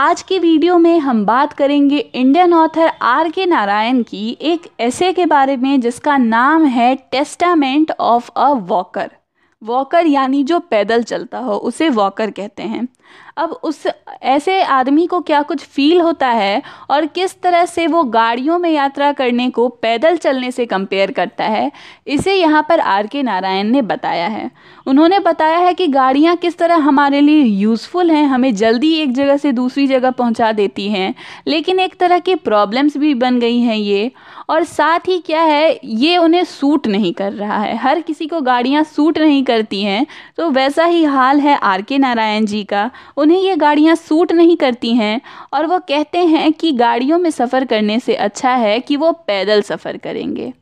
आज की वीडियो में हम बात करेंगे इंडियन ऑथर R.K. नारायण की एक ऐसे के बारे में जिसका नाम है testament of a walker. Walker यानी जो पैदल चलता हो उसे वॉकर कहते हैं। अब उस ऐसे आदमी को क्या कुछ फील होता है और किस तरह से वो गाड़ियों में यात्रा करने को पैदल चलने से कंपेयर करता है, इसे यहाँ पर R.K. नारायण ने बताया है। उन्होंने बताया है कि गाड़ियाँ किस तरह हमारे लिए यूज़फुल हैं, हमें जल्दी एक जगह से दूसरी जगह पहुँचा देती हैं, लेकिन एक तरह की प्रॉब्लम्स भी बन गई हैं ये। और साथ ही क्या है, ये उन्हें सूट नहीं कर रहा है। हर किसी को गाड़ियाँ सूट नहीं करती हैं, तो वैसा ही हाल है R.K. नारायण जी का। उन्हें ये गाड़ियाँ सूट नहीं करती हैं और वो कहते हैं कि गाड़ियों में सफ़र करने से अच्छा है कि वो पैदल सफ़र करेंगे।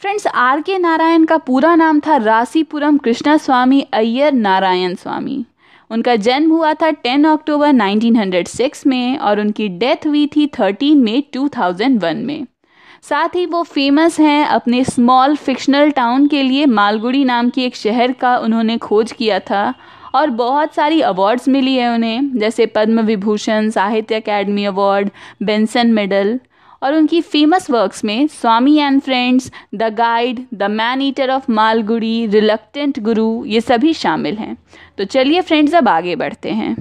Friends, R.K. नारायण का पूरा नाम था रासीपुरम कृष्णस्वामी अय्यर नारायण स्वामी। उनका जन्म हुआ था 10 अक्टूबर 1906 में और उनकी डेथ हुई थी 13 मई 2001 में। साथ ही वो फेमस हैं अपने स्मॉल फिक्शनल टाउन के लिए। मालगुडी नाम की एक शहर का उन्होंने खोज किया था और बहुत सारी अवार्ड्स मिली है उन्हें, जैसे पद्म विभूषण, साहित्य अकेडमी अवार्ड, बेंसन मेडल। और उनकी फेमस वर्क्स में Swami and friends, the guide, the man eater of Malgudi, reluctant guru, ये सभी शामिल हैं। तो चलिए फ्रेंड्स, अब आगे बढ़ते हैं।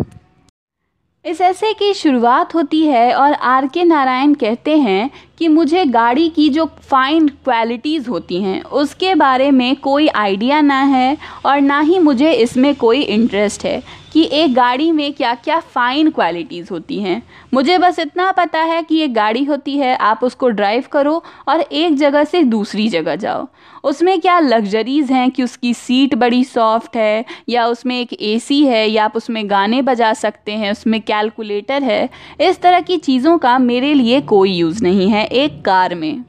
इस ऐसे की शुरुआत होती है और R.K. नारायण कहते हैं कि मुझे गाड़ी की जो फाइन क्वालिटीज़ होती हैं उसके बारे में कोई आइडिया ना है और ना ही मुझे इसमें कोई इंटरेस्ट है कि एक गाड़ी में क्या क्या फ़ाइन क्वालिटीज़ होती हैं। मुझे बस इतना पता है कि एक गाड़ी होती है, आप उसको ड्राइव करो और एक जगह से दूसरी जगह जाओ। उसमें क्या लग्जरीज़ हैं कि उसकी सीट बड़ी सॉफ्ट है, या उसमें एक AC है, या आप उसमें गाने बजा सकते हैं, उसमें कैलकुलेटर है। इस तरह की चीज़ों का मेरे लिए कोई यूज़ नहीं है एक कार में।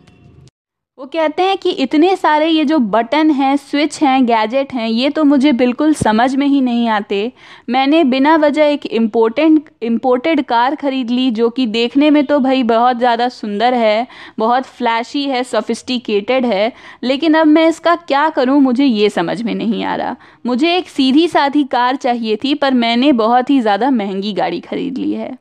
वो कहते हैं कि इतने सारे ये जो बटन हैं, स्विच हैं, गैजेट हैं, ये तो मुझे बिल्कुल समझ में ही नहीं आते। मैंने बिना वजह एक इम्पोर्टेड कार ख़रीद ली जो कि देखने में तो भाई बहुत ज़्यादा सुंदर है, बहुत फ्लैशी है, सोफिस्टिकेटेड है, लेकिन अब मैं इसका क्या करूं मुझे ये समझ में नहीं आ रहा। मुझे एक सीधी साधी कार चाहिए थी, पर मैंने बहुत ही ज़्यादा महंगी गाड़ी ख़रीद ली है।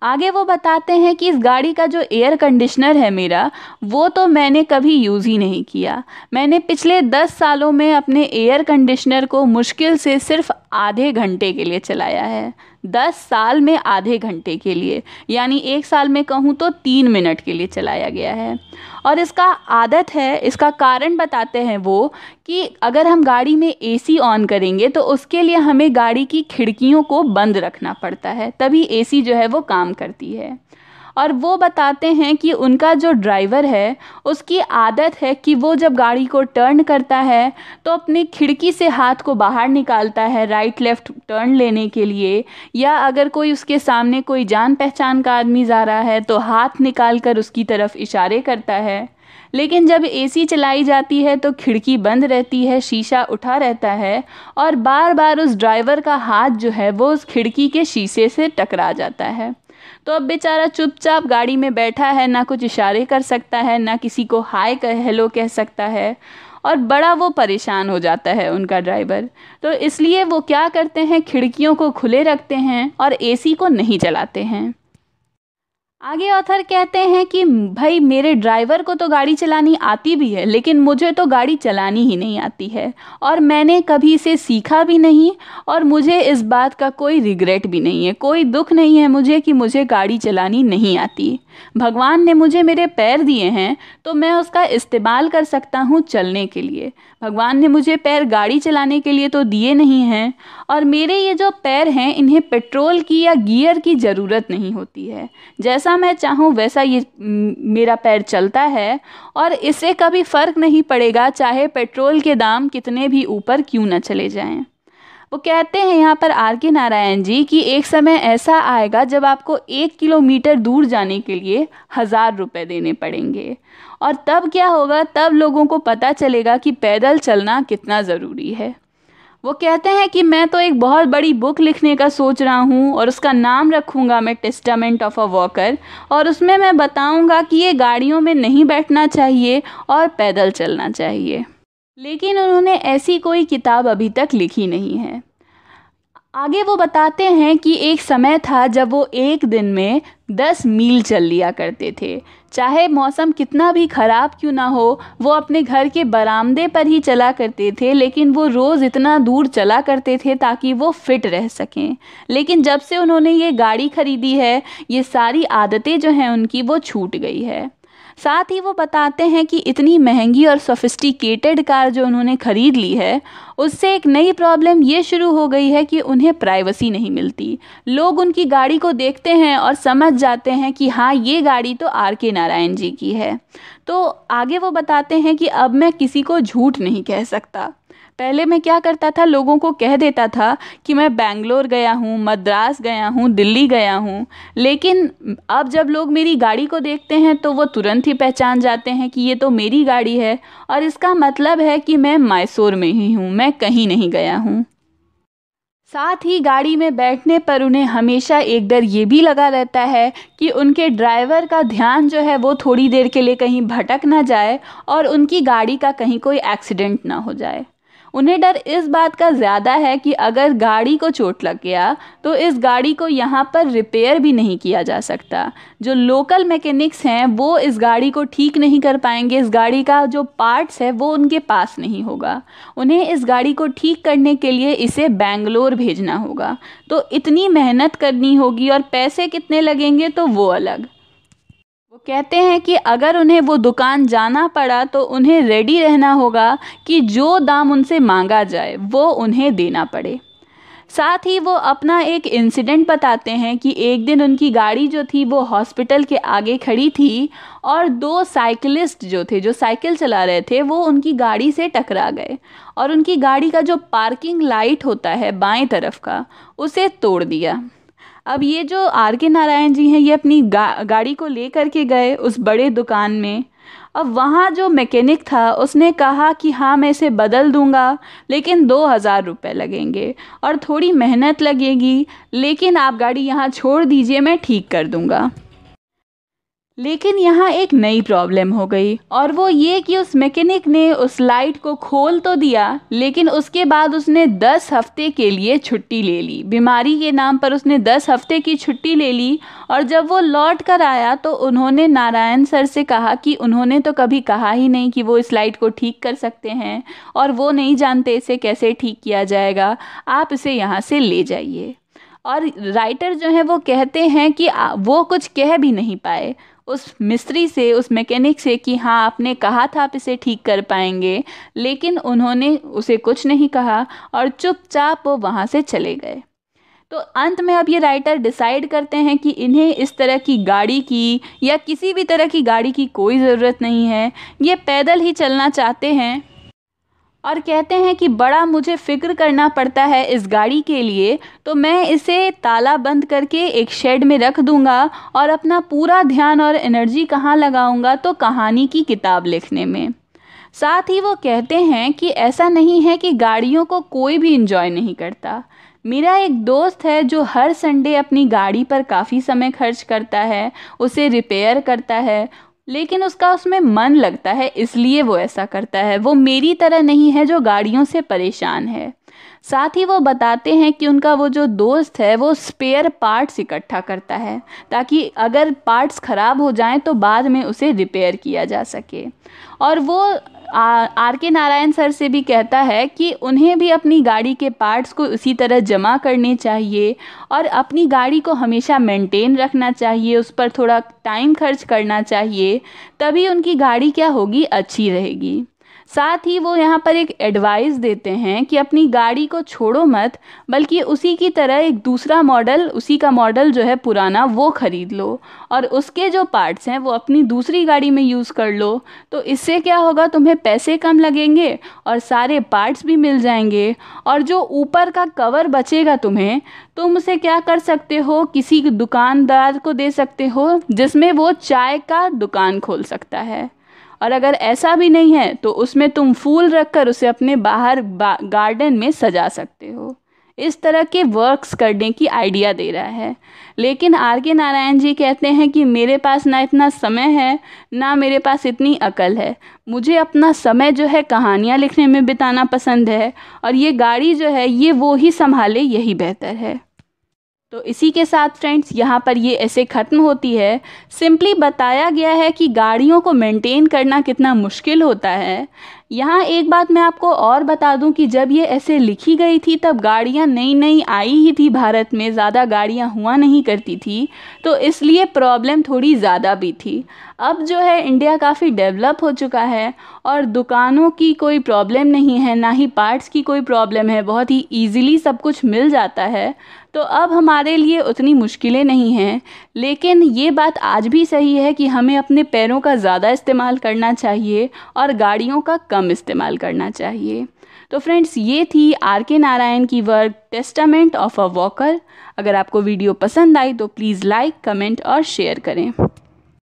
आगे वो बताते हैं कि इस गाड़ी का जो एयर कंडीशनर है मेरा, वो तो मैंने कभी यूज़ ही नहीं किया। मैंने पिछले 10 सालों में अपने एयर कंडीशनर को मुश्किल से सिर्फ आधे घंटे के लिए चलाया है। 10 साल में आधे घंटे के लिए, यानी एक साल में कहूँ तो 3 मिनट के लिए चलाया गया है। और इसका आदत है, इसका कारण बताते हैं वो कि अगर हम गाड़ी में AC ऑन करेंगे तो उसके लिए हमें गाड़ी की खिड़कियों को बंद रखना पड़ता है, तभी AC जो है वो काम करती है। और वो बताते हैं कि उनका जो ड्राइवर है उसकी आदत है कि वो जब गाड़ी को टर्न करता है तो अपनी खिड़की से हाथ को बाहर निकालता है राइट लेफ़्ट टर्न लेने के लिए, या अगर कोई उसके सामने कोई जान पहचान का आदमी जा रहा है तो हाथ निकाल कर उसकी तरफ इशारे करता है। लेकिन जब AC चलाई जाती है तो खिड़की बंद रहती है, शीशा उठा रहता है और बार बार उस ड्राइवर का हाथ जो है वो उस खिड़की के शीशे से टकरा जाता है। तो अब बेचारा चुपचाप गाड़ी में बैठा है, ना कुछ इशारे कर सकता है, ना किसी को हाय हेलो कह सकता है, और बड़ा वो परेशान हो जाता है उनका ड्राइवर। तो इसलिए वो क्या करते हैं, खिड़कियों को खुले रखते हैं और AC को नहीं चलाते हैं। आगे ऑथर कहते हैं कि भाई मेरे ड्राइवर को तो गाड़ी चलानी आती भी है, लेकिन मुझे तो गाड़ी चलानी ही नहीं आती है और मैंने कभी इसे सीखा भी नहीं और मुझे इस बात का कोई रिग्रेट भी नहीं है, कोई दुख नहीं है मुझे कि मुझे गाड़ी चलानी नहीं आती। भगवान ने मुझे मेरे पैर दिए हैं तो मैं उसका इस्तेमाल कर सकता हूँ चलने के लिए। भगवान ने मुझे पैर गाड़ी चलाने के लिए तो दिए नहीं हैं, और मेरे ये जो पैर हैं इन्हें पेट्रोल की या गियर की ज़रूरत नहीं होती है। जैसा मैं चाहूँ वैसा ये मेरा पैर चलता है और इससे कभी फ़र्क नहीं पड़ेगा चाहे पेट्रोल के दाम कितने भी ऊपर क्यों न चले जाएं। वो कहते हैं यहाँ पर R.K. नारायण जी कि एक समय ऐसा आएगा जब आपको 1 किलोमीटर दूर जाने के लिए 1000 रुपये देने पड़ेंगे, और तब क्या होगा, तब लोगों को पता चलेगा कि पैदल चलना कितना ज़रूरी है। वो कहते हैं कि मैं तो एक बहुत बड़ी बुक लिखने का सोच रहा हूँ और उसका नाम रखूँगा मैं टेस्टामेंट ऑफ अ वॉकर, और उसमें मैं बताऊँगा कि ये गाड़ियों में नहीं बैठना चाहिए और पैदल चलना चाहिए। लेकिन उन्होंने ऐसी कोई किताब अभी तक लिखी नहीं है। आगे वो बताते हैं कि एक समय था जब वो एक दिन में 10 मील चल लिया करते थे। चाहे मौसम कितना भी ख़राब क्यों ना हो, वो अपने घर के बरामदे पर ही चला करते थे, लेकिन वो रोज़ इतना दूर चला करते थे ताकि वो फिट रह सकें। लेकिन जब से उन्होंने ये गाड़ी ख़रीदी है, ये सारी आदतें जो हैं उनकी वो छूट गई है। साथ ही वो बताते हैं कि इतनी महंगी और सोफिस्टिकेटेड कार जो उन्होंने ख़रीद ली है, उससे एक नई प्रॉब्लम ये शुरू हो गई है कि उन्हें प्राइवेसी नहीं मिलती। लोग उनकी गाड़ी को देखते हैं और समझ जाते हैं कि हाँ, ये गाड़ी तो R.K. नारायण जी की है। तो आगे वो बताते हैं कि अब मैं किसी को झूठ नहीं कह सकता। पहले मैं क्या करता था, लोगों को कह देता था कि मैं बेंगलोर गया हूँ, मद्रास गया हूँ, दिल्ली गया हूँ। लेकिन अब जब लोग मेरी गाड़ी को देखते हैं तो वो तुरंत ही पहचान जाते हैं कि ये तो मेरी गाड़ी है, और इसका मतलब है कि मैं मैसूर में ही हूँ, मैं कहीं नहीं गया हूँ। साथ ही गाड़ी में बैठने पर उन्हें हमेशा एक डर ये भी लगा रहता है कि उनके ड्राइवर का ध्यान जो है वो थोड़ी देर के लिए कहीं भटक ना जाए और उनकी गाड़ी का कहीं कोई एक्सीडेंट ना हो जाए। उन्हें डर इस बात का ज़्यादा है कि अगर गाड़ी को चोट लग गया तो इस गाड़ी को यहाँ पर रिपेयर भी नहीं किया जा सकता। जो लोकल मैकेनिक्स हैं वो इस गाड़ी को ठीक नहीं कर पाएंगे, इस गाड़ी का जो पार्ट्स है वो उनके पास नहीं होगा। उन्हें इस गाड़ी को ठीक करने के लिए इसे बेंगलोर भेजना होगा, तो इतनी मेहनत करनी होगी और पैसे कितने लगेंगे तो वो अलग। वो कहते हैं कि अगर उन्हें वो दुकान जाना पड़ा तो उन्हें रेडी रहना होगा कि जो दाम उनसे मांगा जाए वो उन्हें देना पड़े। साथ ही वो अपना एक इंसिडेंट बताते हैं कि एक दिन उनकी गाड़ी जो थी वो हॉस्पिटल के आगे खड़ी थी और दो साइकिलिस्ट जो थे, जो साइकिल चला रहे थे, वो उनकी गाड़ी से टकरा गए और उनकी गाड़ी का जो पार्किंग लाइट होता है बाएं तरफ का, उसे तोड़ दिया। अब ये जो R.K. नारायण जी हैं, ये अपनी गाड़ी को ले करके गए उस बड़े दुकान में। अब वहाँ जो मैकेनिक था उसने कहा कि हाँ, मैं इसे बदल दूंगा, लेकिन 2,000 रुपये लगेंगे और थोड़ी मेहनत लगेगी, लेकिन आप गाड़ी यहाँ छोड़ दीजिए, मैं ठीक कर दूंगा। लेकिन यहाँ एक नई प्रॉब्लम हो गई, और वो ये कि उस मैकेनिक ने उस लाइट को खोल तो दिया, लेकिन उसके बाद उसने 10 हफ्ते के लिए छुट्टी ले ली। बीमारी के नाम पर उसने 10 हफ्ते की छुट्टी ले ली, और जब वो लौट कर आया तो उन्होंने नारायण सर से कहा कि उन्होंने तो कभी कहा ही नहीं कि वो इस लाइट को ठीक कर सकते हैं, और वो नहीं जानते इसे कैसे ठीक किया जाएगा, आप इसे यहाँ से ले जाइए। और राइटर जो है वो कहते हैं कि वो कुछ कह भी नहीं पाए उस मिस्त्री से, उस मैकेनिक से कि हाँ, आपने कहा था आप इसे ठीक कर पाएंगे, लेकिन उन्होंने उसे कुछ नहीं कहा और चुपचाप वो वहाँ से चले गए। तो अंत में अब ये राइटर डिसाइड करते हैं कि इन्हें इस तरह की गाड़ी की या किसी भी तरह की गाड़ी की कोई ज़रूरत नहीं है, ये पैदल ही चलना चाहते हैं। और कहते हैं कि बड़ा मुझे फ़िक्र करना पड़ता है इस गाड़ी के लिए, तो मैं इसे ताला बंद करके एक शेड में रख दूंगा और अपना पूरा ध्यान और एनर्जी कहाँ लगाऊंगा, तो कहानी की किताब लिखने में। साथ ही वो कहते हैं कि ऐसा नहीं है कि गाड़ियों को कोई भी इंजॉय नहीं करता। मेरा एक दोस्त है जो हर संडे अपनी गाड़ी पर काफ़ी समय खर्च करता है, उसे रिपेयर करता है, लेकिन उसका उसमें मन लगता है, इसलिए वो ऐसा करता है। वो मेरी तरह नहीं है जो गाड़ियों से परेशान है। साथ ही वो बताते हैं कि उनका वो जो दोस्त है वो स्पेयर पार्ट्स इकट्ठा करता है ताकि अगर पार्ट्स ख़राब हो जाएं तो बाद में उसे रिपेयर किया जा सके। और वो R.K. नारायण सर से भी कहता है कि उन्हें भी अपनी गाड़ी के पार्ट्स को उसी तरह जमा करने चाहिए और अपनी गाड़ी को हमेशा मेंटेन रखना चाहिए, उस पर थोड़ा टाइम खर्च करना चाहिए, तभी उनकी गाड़ी क्या होगी, अच्छी रहेगी। साथ ही वो यहाँ पर एक एडवाइस देते हैं कि अपनी गाड़ी को छोड़ो मत, बल्कि उसी की तरह एक दूसरा मॉडल, उसी का मॉडल जो है पुराना, वो ख़रीद लो और उसके जो पार्ट्स हैं वो अपनी दूसरी गाड़ी में यूज़ कर लो। तो इससे क्या होगा, तुम्हें पैसे कम लगेंगे और सारे पार्ट्स भी मिल जाएंगे, और जो ऊपर का कवर बचेगा तुम उसे क्या कर सकते हो, किसी दुकानदार को दे सकते हो जिसमें वो चाय का दुकान खोल सकता है। और अगर ऐसा भी नहीं है तो उसमें तुम फूल रखकर उसे अपने बाहर गार्डन में सजा सकते हो। इस तरह के वर्क्स करने की आइडिया दे रहा है। लेकिन आर के नारायण जी कहते हैं कि मेरे पास ना इतना समय है, ना मेरे पास इतनी अकल है। मुझे अपना समय जो है कहानियाँ लिखने में बिताना पसंद है, और ये गाड़ी जो है ये वो ही संभाले, यही बेहतर है। तो इसी के साथ फ्रेंड्स यहाँ पर ये ऐसे ख़त्म होती है। सिंपली बताया गया है कि गाड़ियों को मेंटेन करना कितना मुश्किल होता है। यहाँ एक बात मैं आपको और बता दूं कि जब ये ऐसे लिखी गई थी तब गाड़ियाँ नई नई आई ही थी भारत में, ज़्यादा गाड़ियाँ हुआ नहीं करती थी, तो इसलिए प्रॉब्लम थोड़ी ज़्यादा भी थी। अब जो है इंडिया काफ़ी डेवलप हो चुका है और दुकानों की कोई प्रॉब्लम नहीं है, ना ही पार्ट्स की कोई प्रॉब्लम है, बहुत ही ईज़िली सब कुछ मिल जाता है। तो अब हमारे लिए उतनी मुश्किलें नहीं हैं। लेकिन ये बात आज भी सही है कि हमें अपने पैरों का ज़्यादा इस्तेमाल करना चाहिए और गाड़ियों का कम इस्तेमाल करना चाहिए। तो फ्रेंड्स, ये थी आर के नारायण की work testament of a walker. अगर आपको वीडियो पसंद आई तो प्लीज़ लाइक, कमेंट और शेयर करें।